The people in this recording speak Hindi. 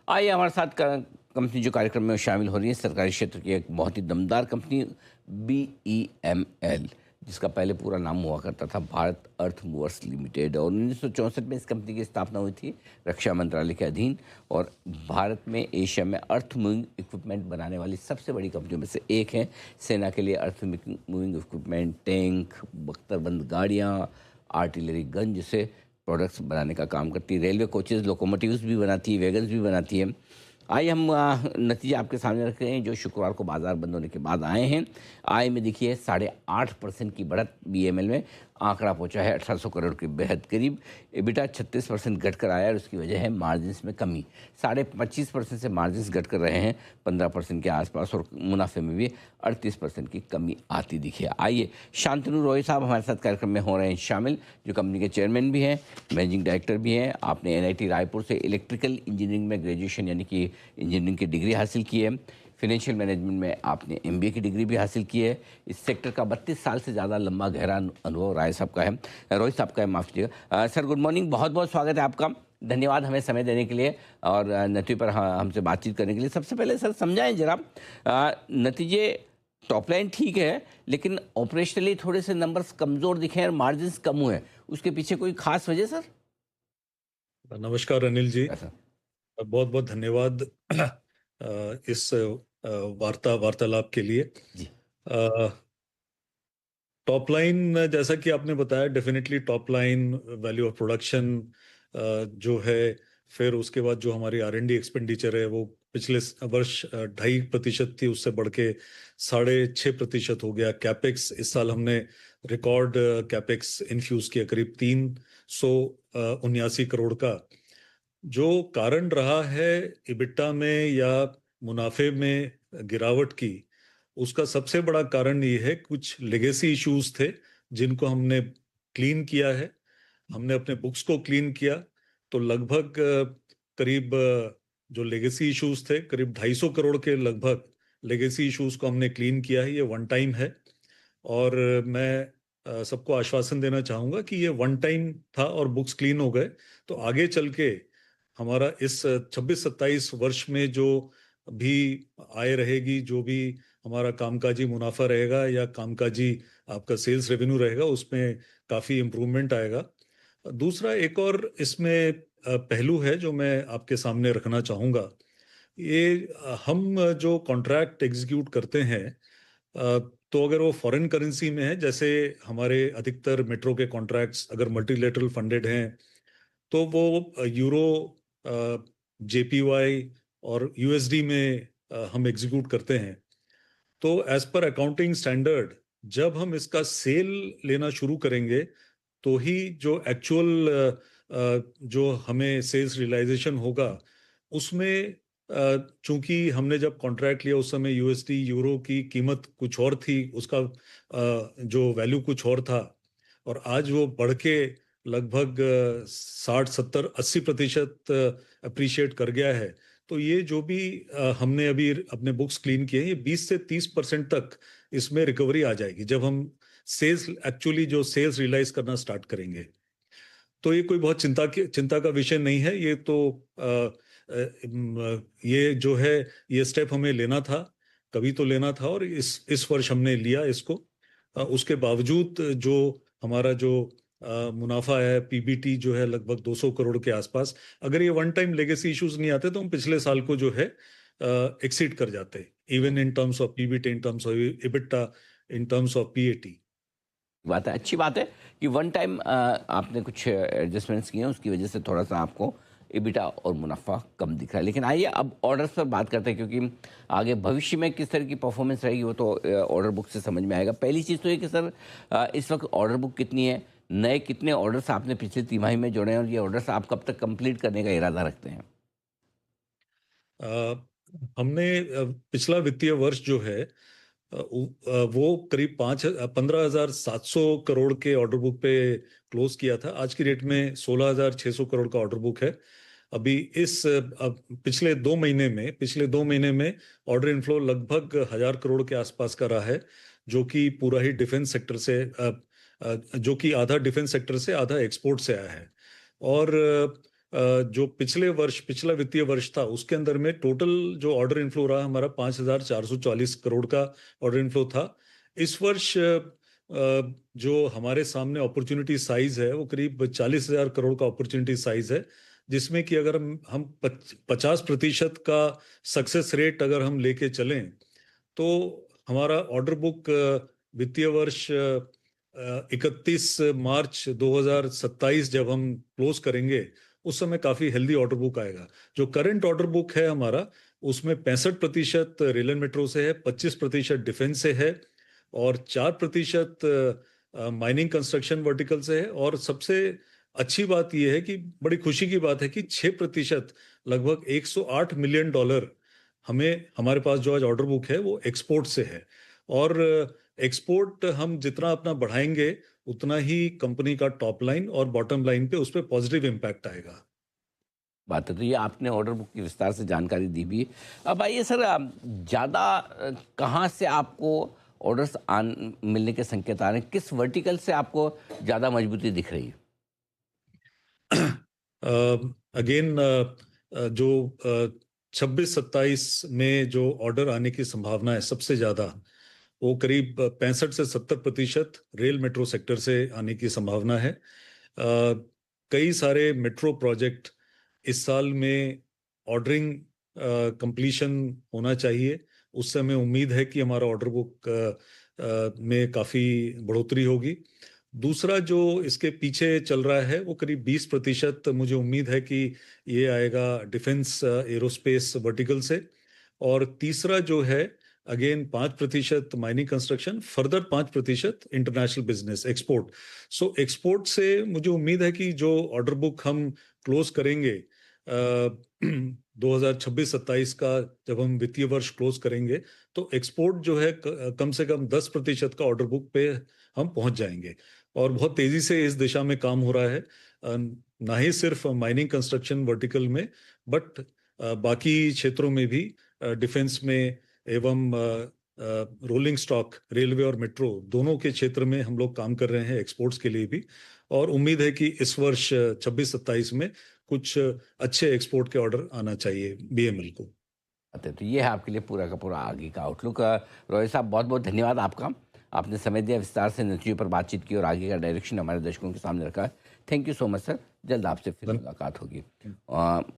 आइए हमारे साथ कंपनी जो कार्यक्रम में शामिल हो रही है सरकारी क्षेत्र की एक बहुत ही दमदार कंपनी BEML, जिसका पहले पूरा नाम हुआ करता था भारत अर्थ मूवर्स लिमिटेड, और 1964 में इस कंपनी की स्थापना हुई थी रक्षा मंत्रालय के अधीन। और भारत में एशिया में अर्थ मूविंग इक्विपमेंट बनाने वाली सबसे बड़ी कंपनियों में से एक है। सेना के लिए अर्थ मूविंग इक्विपमेंट, टैंक, बख्तरबंद गाड़ियाँ, आर्टिलरी गन जैसे प्रोडक्ट्स बनाने का काम करती है। रेलवे कोचेज़, लोकोमोटिव्स भी बनाती है, वैगन्स भी बनाती है। आइए हम नतीजे आपके सामने रख रहे हैं जो शुक्रवार को बाजार बंद होने के बाद आए हैं। आय में देखिए 8.5% की बढ़त BML में, आंकड़ा पहुंचा है 1800 करोड़ के बेहद करीब। एबिटा 36% घटकर आया और उसकी वजह है मार्जिन्स में कमी। 25.5% से मार्जिन्स घटकर रहे हैं 15% के आसपास, और मुनाफे में भी 38% की कमी आती दिखी है। आइए शांतनु रॉय साहब हमारे साथ कार्यक्रम में हो रहे हैं शामिल, जो कंपनी के चेयरमैन भी हैं, मैनेजिंग डायरेक्टर भी हैं। आपने NIT रायपुर से इलेक्ट्रिकल इंजीनियरिंग में ग्रेजुएशन यानी कि इंजीनियरिंग की डिग्री हासिल की है। फिनेंशियल मैनेजमेंट में आपने MBA की डिग्री भी हासिल की है। इस सेक्टर का 32 साल से ज़्यादा लंबा गहरा अनुभव राय साहब का है, रोहित साहब का है, माफ़ कीजिएगा। सर गुड मॉर्निंग, बहुत बहुत स्वागत है आपका। धन्यवाद हमें समय देने के लिए और नतीजे पर हमसे बातचीत करने के लिए। सबसे पहले सर समझाएं जरा, नतीजे टॉप लाइन ठीक है लेकिन ऑपरेशनली थोड़े से नंबर्स कमज़ोर दिखे हैं और मार्जिन कम हुए हैं, उसके पीछे कोई खास वजह सर? नमस्कार अनिल जी, ऐसा बहुत बहुत धन्यवाद इस वार्तालाप के लिए। जी। टॉप लाइन जैसा कि आपने बताया, definitely top line value of production जो है, फिर उसके बाद जो हमारी R&D एक्सपेंडिचर है वो पिछले वर्ष 2.5% थी, उससे बढ़ के 6.5% हो गया। कैपेक्स इस साल हमने रिकॉर्ड कैपेक्स इन्फ्यूज किया, करीब 379 करोड़ का। जो कारण रहा है इबिटा में या मुनाफे में गिरावट की, उसका सबसे बड़ा कारण ये है कुछ लेगेसी इश्यूज थे जिनको हमने क्लीन किया है। हमने अपने बुक्स को क्लीन किया तो लगभग करीब जो लेगेसी इश्यूज थे, करीब 250 करोड़ के लगभग लेगेसी इश्यूज को हमने क्लीन किया है। ये वन टाइम है और मैं सबको आश्वासन देना चाहूंगा कि ये वन टाइम था और बुक्स क्लीन हो गए। तो आगे चल के हमारा इस 26-27 वर्ष में जो भी आय रहेगी, जो भी हमारा कामकाजी मुनाफा रहेगा या कामकाजी आपका सेल्स रेवेन्यू रहेगा, उसमें काफी इम्प्रूवमेंट आएगा। दूसरा एक और इसमें पहलू है जो मैं आपके सामने रखना चाहूंगा। ये हम जो कॉन्ट्रैक्ट एग्जीक्यूट करते हैं, तो अगर वो फॉरेन करेंसी में है, जैसे हमारे अधिकतर मेट्रो के कॉन्ट्रैक्ट्स अगर मल्टीलेटरल फंडेड हैं तो वो यूरो, JPY और USD में हम एग्जीक्यूट करते हैं। तो एज पर अकाउंटिंग स्टैंडर्ड जब हम इसका सेल लेना शुरू करेंगे तो ही जो एक्चुअल जो हमें सेल्स रियलाइजेशन होगा उसमें, चूंकि हमने जब कॉन्ट्रैक्ट लिया उस समय USD यूरो की कीमत कुछ और थी, उसका जो वैल्यू कुछ और था, और आज वो बढ़ के लगभग 60, 70, 80% अप्रिशिएट कर गया है। तो ये जो भी हमने अभी अपने बुक्स क्लीन किए हैं, ये 20 से 30% तक इसमें रिकवरी आ जाएगी जब हम सेल्स एक्चुअली जो सेल्स रियलाइज करना स्टार्ट करेंगे। तो ये कोई बहुत चिंता का विषय नहीं है। ये तो ये जो है, ये स्टेप हमें लेना था, कभी तो लेना था, और इस वर्ष हमने लिया इसको। उसके बावजूद जो हमारा जो मुनाफा है, PBT जो है लगभग 200 करोड़ के आसपास, अगर ये वन टाइम लेगेसी इश्यूज नहीं आते तो हम पिछले साल को जो है एक्सीड कर जाते, even in terms of PBT, in terms of EBITDA, in terms of PAT। बात है, अच्छी बात है कि वन टाइम आपने कुछ एडजस्टमेंट्स किए हैं, उसकी वजह से थोड़ा सा आपको एबिटा और मुनाफा कम दिख रहा है। लेकिन आइए अब ऑर्डर्स पर बात करते हैं, क्योंकि आगे भविष्य में किस तरह की परफॉर्मेंस रहेगी वो तो ऑर्डर बुक से समझ में आएगा। पहली चीज़ तो ये कि सर इस वक्त ऑर्डर बुक कितनी है, नए कितने ऑर्डर्स आपने पिछले तिमाही में जोड़े हैं, और ये ऑर्डर्स आप कब तक कंप्लीट करने का इरादा रखते हैं? हमने पिछला वित्तीय वर्ष जो है वो करीब 15,700 करोड़ के ऑर्डर बुक पे क्लोज किया था। आज की डेट में 16,600 करोड़ का ऑर्डर बुक है। अभी पिछले 2 महीने में ऑर्डर इनफ्लो लगभग 1,000 करोड़ के आसपास का रहा है, जो कि पूरा ही डिफेंस सेक्टर से, जो कि आधा डिफेंस सेक्टर से आधा एक्सपोर्ट से आया है। और जो पिछला वित्तीय वर्ष था उसके अंदर में टोटल जो ऑर्डर इनफ्लो रहा हमारा 5,444 करोड़ का ऑर्डर इनफ्लो था। इस वर्ष जो हमारे सामने अपॉर्चुनिटी साइज है वो करीब 40,000 करोड़ का अपॉर्चुनिटी साइज है, जिसमें कि अगर हम 50% का सक्सेस रेट अगर हम लेके चलें तो हमारा ऑर्डर बुक वित्तीय वर्ष 31 मार्च 2027 जब हम क्लोज करेंगे उस समय काफी हेल्दी ऑर्डर बुक आएगा। जो करंट ऑर्डर बुक है हमारा उसमें 65% रेल एंड मेट्रो से है, 25% डिफेंस से है और 4% माइनिंग कंस्ट्रक्शन वर्टिकल से है। और सबसे अच्छी बात यह है कि बड़ी खुशी की बात है कि 6% लगभग $108 मिलियन हमारे पास जो आज ऑर्डर बुक है वो एक्सपोर्ट से है। और एक्सपोर्ट हम जितना अपना बढ़ाएंगे उतना ही कंपनी का टॉप लाइन और बॉटम लाइन पे उस पर पॉजिटिव इम्पैक्ट आएगा। बात है, तो ये आपने ऑर्डर बुक की विस्तार से जानकारी दी भी है। अब आइए सर, ज़्यादा कहाँ से आपको ऑर्डर्स मिलने के संकेत आ रहे हैं, किस वर्टिकल से आपको ज़्यादा मजबूती दिख रही है? अगेन जो 26-27 में जो ऑर्डर आने की संभावना है सबसे ज्यादा वो करीब 65 से 70% रेल मेट्रो सेक्टर से आने की संभावना है। कई सारे मेट्रो प्रोजेक्ट इस साल में ऑर्डरिंग कंप्लीशन होना चाहिए। उस समय उम्मीद है कि हमारा ऑर्डर बुक में काफी बढ़ोतरी होगी। दूसरा जो इसके पीछे चल रहा है वो करीब 20% मुझे उम्मीद है कि ये आएगा डिफेंस एरोस्पेस वर्टिकल से। और तीसरा जो है again 5% mining construction, further 5% international business export. So export से मुझे उम्मीद है कि जो ऑर्डर बुक हम क्लोज करेंगे 2026-27 का जब हम वित्तीय वर्ष क्लोज करेंगे तो एक्सपोर्ट जो है कम से कम 10% का ऑर्डर बुक पे हम पहुंच जाएंगे। और बहुत तेजी से इस दिशा में काम हो रहा है, ना ही सिर्फ माइनिंग कंस्ट्रक्शन वर्टिकल में बट बाकी क्षेत्रों में भी, डिफेंस में एवं रोलिंग स्टॉक, रेलवे और मेट्रो दोनों के क्षेत्र में हम लोग काम कर रहे हैं एक्सपोर्ट्स के लिए भी। और उम्मीद है कि इस वर्ष 26-27 में कुछ अच्छे एक्सपोर्ट के ऑर्डर आना चाहिए बीएमएल को। तो ये है आपके लिए पूरा का पूरा आगे का आउटलुक। रॉय साहब, बहुत बहुत धन्यवाद आपका। आपने समय दिया, विस्तार से नतीजों पर बातचीत की और आगे का डायरेक्शन हमारे दर्शकों के सामने रखा है। Thank you so much sir. जल्द आपसे फिर मुलाकात होगी।